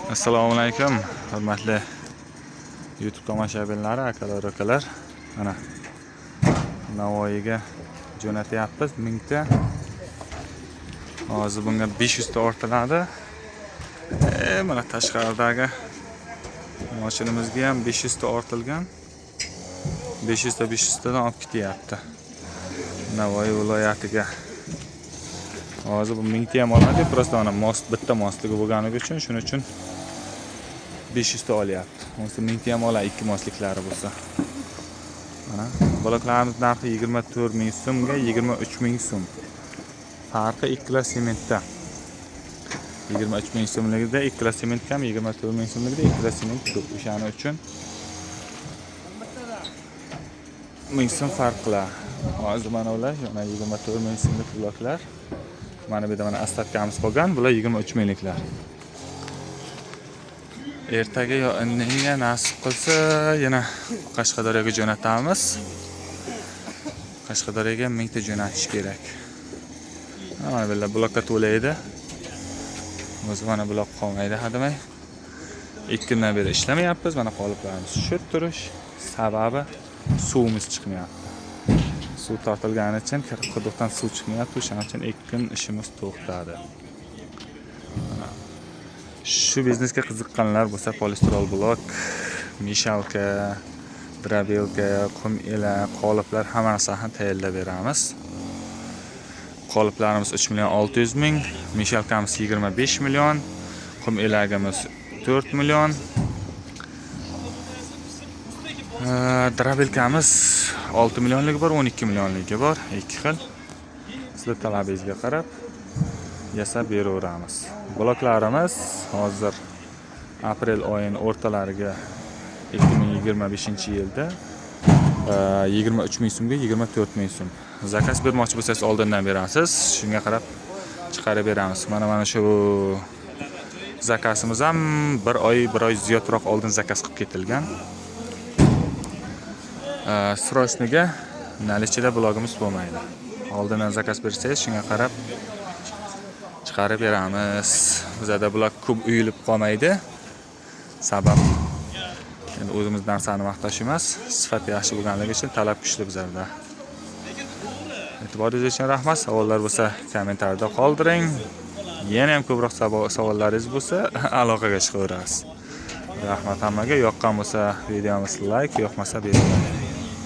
Assalomu alaykum, hurmatli YouTube tomoshabinlari, akalar. Mana Navoiyga jo'natyapmiz 1000 ta. Hozir bunga 500 ta ortiladi. Mana tashqaridagi mashinamizga ham 500 ta ortilgan. 500 tadan olib ketyapti. Navoiy viloyatiga. Hozir bu 1000 ta ham oladi, просто ana bitta mostligi bo'lganligi uchun, shuning uchun 500 ta olyapti. O'nsa 1000 ta ham oladi, ikki mostliklari bo'lsa. Mana bloklarimiz narxi 24 ming so'mga 23 ming so'm. Farqi 2 kilo sementda. 23 ming so'mligida 2 kilo sement kam, 24 ming so'mligida 2 kilo sement ko'p. O'shaning uchun 1000 so'm farq qiladi. Hozir mana ular yana 24 ming so'mlik bloklar. Mana bu yerda mana ostatkamiz qolgan, bular 23 mingliklar. Ertaga yo indinga nasib qilsa yana Qashqadaryoga jo'natamiz. Qashqadaryoga 1000 ta jo'natish kerak. Mana bular blokka to'laydi. O'zi mana blok qolmaydi hadamay. 2 kundan beri ishlamayapmiz. Mana qoliplarimiz shu turish sababi suvimiz chiqmayapti. Suv tortilgani uchun quduqdan suv chiqmayapti. O'shaning uchun 2 kun ishimiz to'xtadi. Shu biznesga qiziqqanlar bo'lsa, polistirol blok, mishalka, drabelka, qum ila, qoliplar hamma narsani tayyorlab beramiz. Qoliplarimiz 3 million 600 ming, mishalkamiz 25 million, qum ilagimiz 4 million. Drabelkamiz 6 millionligi bor, 12 millionligi bor, ikki xil. Sizlar talabingizga qarab yasab beraveramiz. Bloklarimiz hozir aprel oyining o'rtalariga 2025-yilda 23 ming so'mga 24 ming so'm. Zakaz bermoqchi bo'lsangiz oldindan berasiz, shunga qarab chiqarib beramiz. Mana shu zakazimiz ham bir oy ziyodroq oldin zakaz qilib ketilgan. Srochniga nalichida blogimiz bo'lmaydi. Oldindan zakaz bersangiz, shunga qarab chiqarib beramiz. Bizda blok ko'p uyilib qolmaydi. Sabab endi o'zimiz narsani maqtash emas, sifat yaxshi bo'lganligi uchun talab kuchli bizlarda. E'tiboringiz uchun rahmat. Savollar bo'lsa, kommentariyada qoldiring. Yana ham ko'proq savollaringiz bo'lsa, aloqaga chiqaverasiz. Rahmat hammaga. Yoqqan bo'lsa videomiz like, yoqmasa beriladi.